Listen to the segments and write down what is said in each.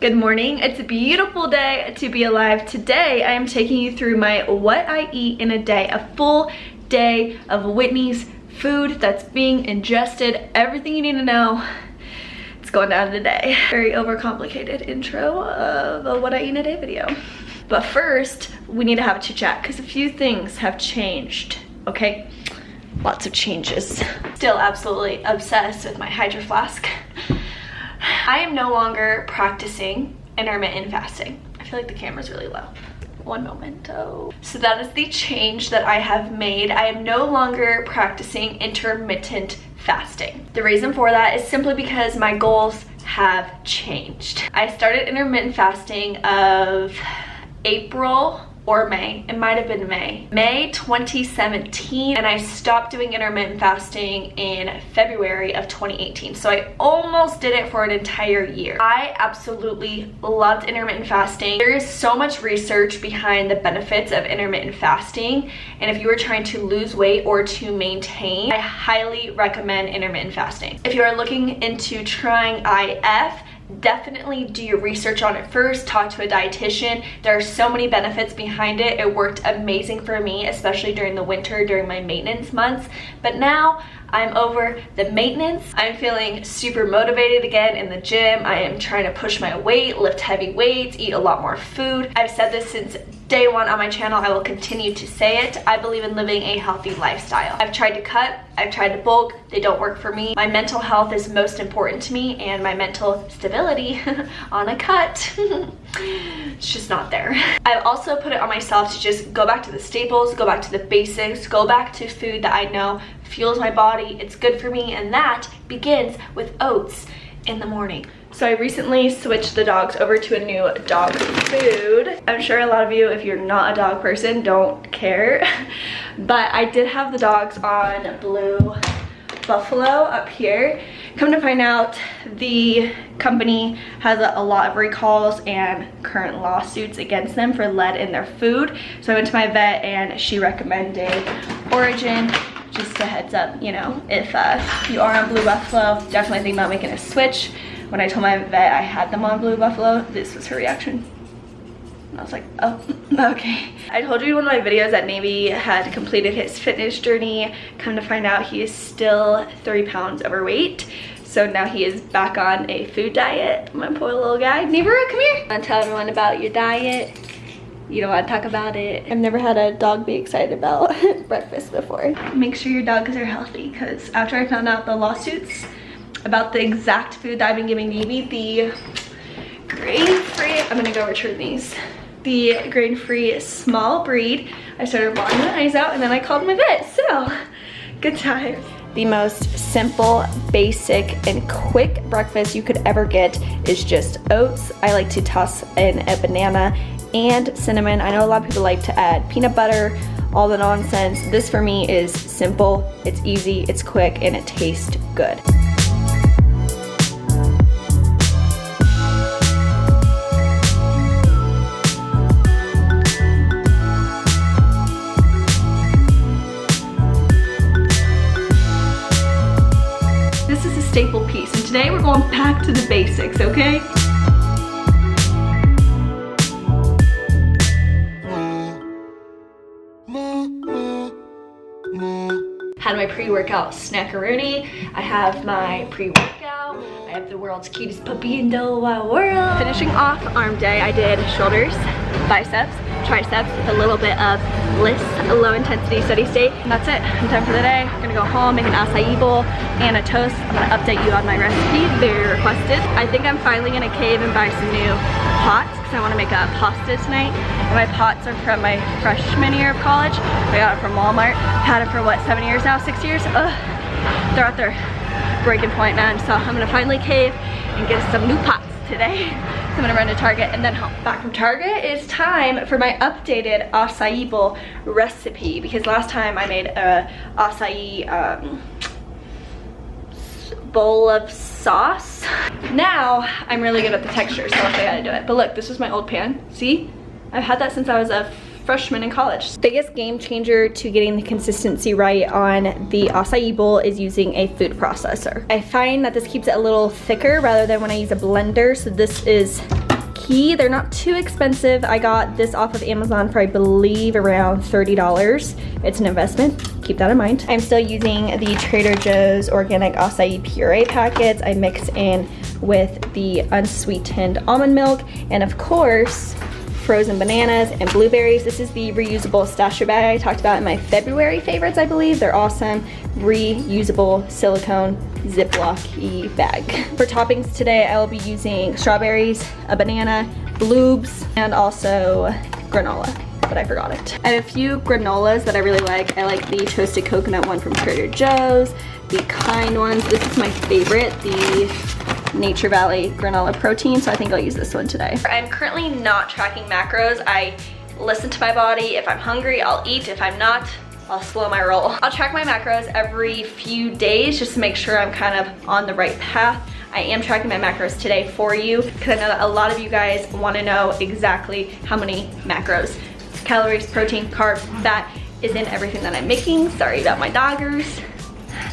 Good morning. It's a beautiful day to be alive. Today I am taking you through my what I eat in a day, a full day of Whitney's food that's being ingested, everything you need to know. It's going down today. Very overcomplicated intro of a what I eat in a day video. But first, we need to have a chit chat because a few things have changed, okay? Lots of changes. Still absolutely obsessed with my Hydro Flask. I am no longer practicing intermittent fasting. I feel like the camera's really low. One momento. So that is the change that I have made. I am no longer practicing intermittent fasting. The reason for that is simply because my goals have changed. I started intermittent fasting of April or May. It might have been May 2017, and I stopped doing intermittent fasting in February of 2018. So I almost did it for an entire year. I absolutely loved intermittent fasting. There is so much research behind the benefits of intermittent fasting, and if you are trying to lose weight or to maintain, I highly recommend intermittent fasting. If you are looking into trying IF, definitely do your research on it first. Talk to a dietitian. There are so many benefits behind it. It worked amazing for me, especially during the winter, during my maintenance months. But now I'm over the maintenance. I'm feeling super motivated again in the gym. I am trying to push my weight, lift heavy weights, eat a lot more food. I've said this since day one on my channel. I will continue to say it. I believe in living a healthy lifestyle. I've tried to cut, I've tried to bulk, they don't work for me. My mental health is most important to me, and my mental stability on a cut, it's just not there. I've also put it on myself to just go back to the staples, go back to the basics, go back to food that I know fuels my body, it's good for me, and that begins with oats in the morning. So I recently switched the dogs over to a new dog food. I'm sure a lot of you, if you're not a dog person, don't care. But I did have the dogs on Blue Buffalo up here. Come to find out, the company has a lot of recalls and current lawsuits against them for lead in their food. So I went to my vet and she recommended Origin. Just a heads up, you know, if you are on Blue Buffalo, definitely think about making a switch. When I told my vet I had them on Blue Buffalo, this was her reaction. And I was like, oh, okay. I told you in one of my videos that Navy had completed his fitness journey. Come to find out, he is still 30 pounds overweight. So now he is back on a food diet. My poor little guy. Neighbor, come here. Want to tell everyone about your diet? You don't want to talk about it? I've never had a dog be excited about breakfast before. Make sure your dogs are healthy, because after I found out the lawsuits about the exact food that I've been giving Navy, the grain-free, I'm gonna go return these. The grain-free small breed, I started blotting the eyes out and then I called my vet, so good times. The most simple, basic, and quick breakfast you could ever get is just oats. I like to toss in a banana and cinnamon. I know a lot of people like to add peanut butter, all the nonsense. This for me is simple, it's easy, it's quick, and it tastes good. This is a staple piece, and today we're going back to the basics, okay? Had my pre-workout snackaroonie. I have my pre-workout. I have the world's cutest puppy in the wide world. Finishing off arm day, I did shoulders, biceps, triceps with a little bit of LISS, low intensity steady state. And that's it. I'm done for the day. I'm gonna go home, make an acai bowl and a toast. I'm gonna update you on my recipe, very requested. I think I'm finally gonna cave and buy some new pots because I want to make a pasta tonight. And my pots are from my freshman year of college. I got it from Walmart. Had it for what, 7 years now, 6 years? Ugh, they're at their breaking point, man. So I'm gonna finally cave and get some new pots today. So I'm gonna run to Target and then home. Back from Target, it's time for my updated acai bowl recipe, because last time I made a acai bowl of sauce. Now I'm really good at the texture, so I'll show you how to do it. But look, this was my old pan. See? I've had that since I was a freshman in college. Biggest game changer to getting the consistency right on the acai bowl is using a food processor. I find that this keeps it a little thicker rather than when I use a blender. So this is key. They're not too expensive. I got this off of Amazon for I believe around $30. It's an investment, keep that in mind. I'm still using the Trader Joe's organic acai puree packets. I mix in with the unsweetened almond milk, and of course, frozen bananas and blueberries. This is the reusable stasher bag I talked about in my February favorites, I believe. They're awesome. Reusable silicone Ziploc-y bag. For toppings today, I will be using strawberries, a banana, bloobs, and also granola, but I forgot it. I have a few granolas that I really like. I like the toasted coconut one from Trader Joe's, the Kind ones. This is my favorite, the Nature Valley granola protein, so I think I'll use this one today. I'm currently not tracking macros. I listen to my body. If I'm hungry, I'll eat. If I'm not, I'll slow my roll. I'll track my macros every few days just to make sure I'm kind of on the right path. I am tracking my macros today for you because I know that a lot of you guys want to know exactly how many macros, calories, protein, carbs, fat is in everything that I'm making. Sorry about my doggers.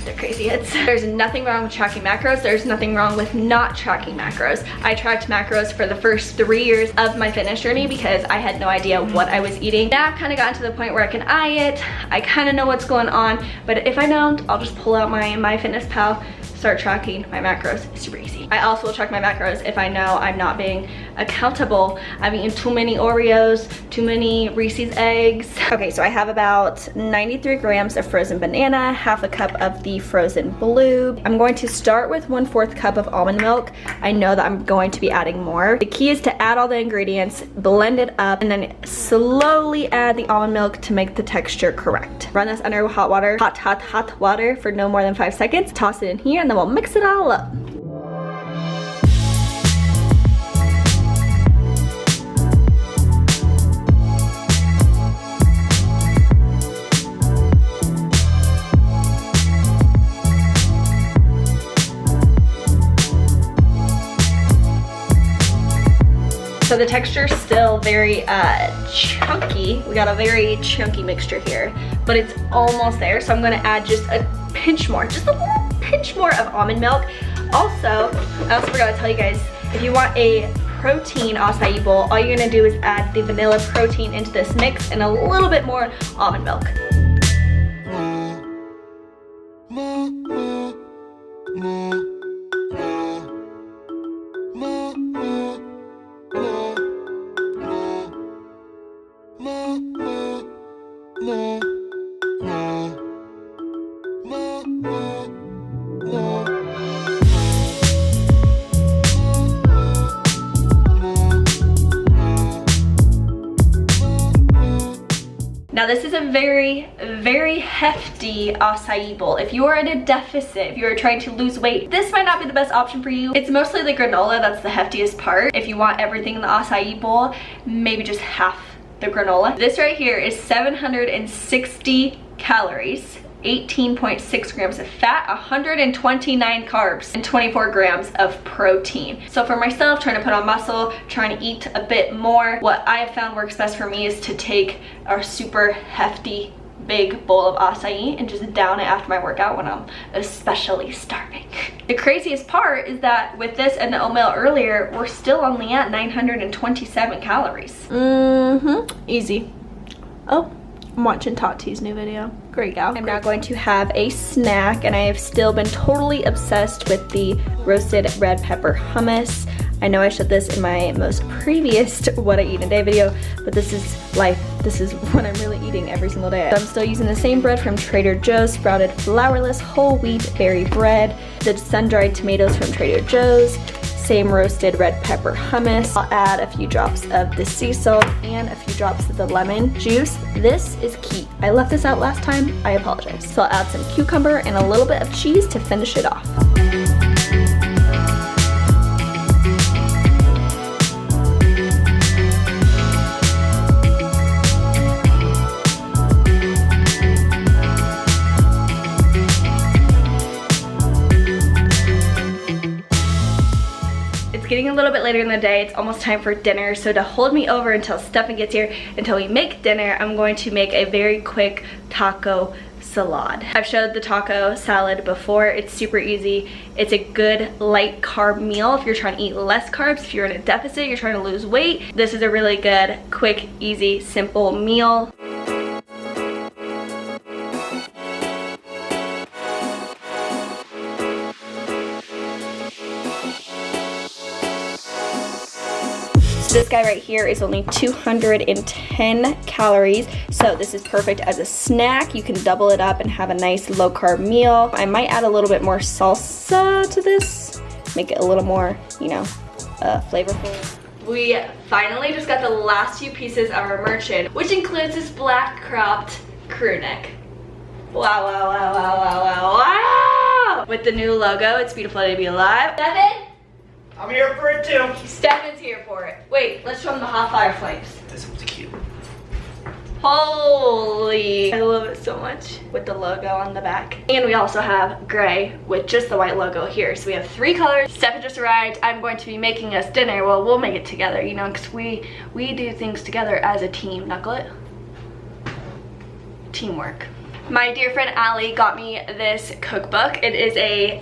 They're crazy hits. There's nothing wrong with tracking macros. There's nothing wrong with not tracking macros. I tracked macros for the first 3 years of my fitness journey because I had no idea what I was eating. Now I've kind of gotten to the point where I can eye it. I kind of know what's going on, but if I don't, I'll just pull out my MyFitnessPal, start tracking my macros. It's super easy. I also will check my macros if I know I'm not being accountable. I've eaten too many Oreos, too many Reese's eggs. Okay, so I have about 93 grams of frozen banana, half a cup of the frozen blue. I'm going to start with 1/4 cup of almond milk. I know that I'm going to be adding more. The key is to add all the ingredients, blend it up, and then slowly add the almond milk to make the texture correct. Run this under hot water, hot water for no more than 5 seconds. Toss it in here, and then we'll mix it all up. So the texture is still very chunky. We got a very chunky mixture here, but it's almost there. So I'm gonna add just a pinch more, just a little pinch more of almond milk. Also, I also forgot to tell you guys, if you want a protein acai bowl, all you're gonna do is add the vanilla protein into this mix and a little bit more almond milk. Now this is a very, very hefty acai bowl. If you are in a deficit, if you are trying to lose weight, this might not be the best option for you. It's mostly the granola that's the heftiest part. If you want everything in the acai bowl, maybe just half the granola. This right here is 760 calories, 18.6 grams of fat, 129 carbs, and 24 grams of protein. So for myself, trying to put on muscle, trying to eat a bit more, what I have found works best for me is to take a super hefty big bowl of acai and just down it after my workout when I'm especially starving. The craziest part is that with this and the oatmeal earlier, we're still only at 927 calories. Easy. Oh, I'm watching Tati's new video. Great gal. I'm now going to have a snack, and I have still been totally obsessed with the roasted red pepper hummus. I know I showed this in my most previous what I eat in a day video, but this is life. This is what I'm really eating every single day. So I'm still using the same bread from Trader Joe's, sprouted flourless whole wheat berry bread, the sun-dried tomatoes from Trader Joe's, same roasted red pepper hummus. I'll add a few drops of the sea salt and a few drops of the lemon juice. This is key. I left this out last time, I apologize. So I'll add some cucumber and a little bit of cheese to finish it off. It's getting a little bit later in the day. It's almost time for dinner. So to hold me over until Stefan gets here, until we make dinner, I'm going to make a very quick taco salad. I've showed the taco salad before. It's super easy. It's a good light carb meal if you're trying to eat less carbs, if you're in a deficit, you're trying to lose weight. This is a really good, quick, easy, simple meal. This guy right here is only 210 calories, so this is perfect as a snack. You can double it up and have a nice low carb meal. I might add a little bit more salsa to this, make it a little more, you know, flavorful. We finally just got the last few pieces of our merch in, which includes this black cropped crew neck. Wow, wow, wow, wow, wow, wow, wow! With the new logo, it's beautiful to be alive. Devin? I'm here for it too. Stefan's here for it. Wait, let's show him the hot fire flames. This one's cute. Holy, I love it so much with the logo on the back. And we also have gray with just the white logo here. So we have 3 colors. Stefan just arrived. I'm going to be making us dinner. Well, we'll make it together, you know, because we do things together as a team. Knuckle it. Teamwork. My dear friend Allie got me this cookbook. It is a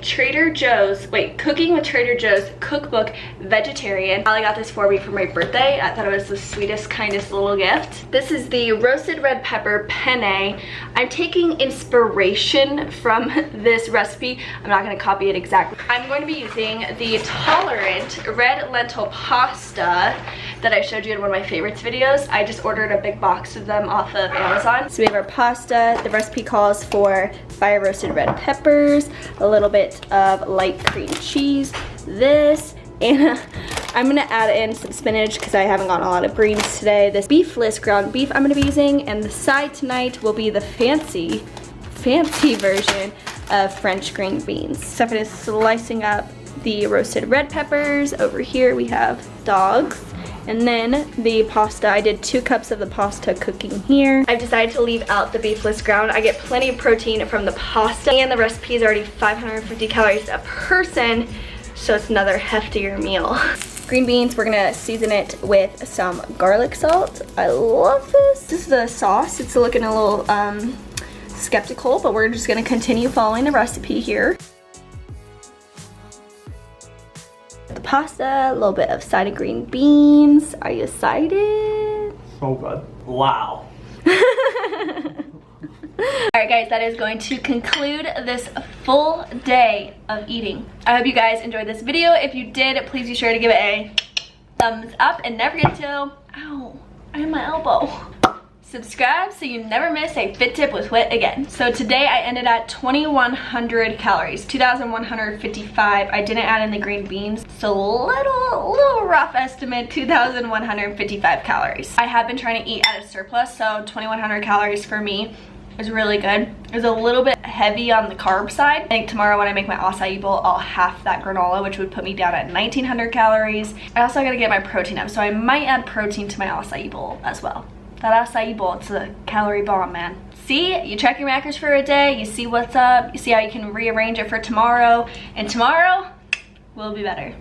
Cooking with Trader Joe's cookbook, vegetarian. Allie got this for me for my birthday. I thought it was the sweetest, kindest little gift. This is the roasted red pepper penne. I'm taking inspiration from this recipe. I'm not gonna copy it exactly. I'm going to be using the Tolerant red lentil pasta that I showed you in one of my favorites videos. I just ordered a big box of them off of Amazon. So we have our pasta. The recipe calls for fire roasted red peppers, a little bit of light cream cheese, this, and I'm gonna add in some spinach because I haven't gotten a lot of greens today. This beefless ground beef I'm gonna be using, and the side tonight will be the fancy version of French green beans. Stefan is slicing up the roasted red peppers. Over here we have dogs. And then the pasta, I did 2 cups of the pasta cooking here. I've decided to leave out the beefless ground. I get plenty of protein from the pasta, and the recipe is already 550 calories a person, so it's another heftier meal. Green beans, we're gonna season it with some garlic salt. I love this. This is the sauce. It's looking a little skeptical, but we're just gonna continue following the recipe here. The pasta, a little bit of side of green beans. Are you excited? So good. Wow. Alright guys, that is going to conclude this full day of eating. I hope you guys enjoyed this video. If you did, please be sure to give it a thumbs up and never forget to, ow, I have my elbow. Subscribe so you never miss a fit tip with Whit again. So today I ended at 2,100 calories, 2,155. I didn't add in the green beans, so little rough estimate, 2,155 calories. I have been trying to eat at a surplus, so 2,100 calories for me is really good. It's a little bit heavy on the carb side. I think tomorrow when I make my acai bowl, I'll half that granola, which would put me down at 1,900 calories. I also gotta get my protein up, so I might add protein to my acai bowl as well. That acai bowl, it's a calorie bomb, man. See, you check your macros for a day, you see what's up, you see how you can rearrange it for tomorrow, and tomorrow will be better.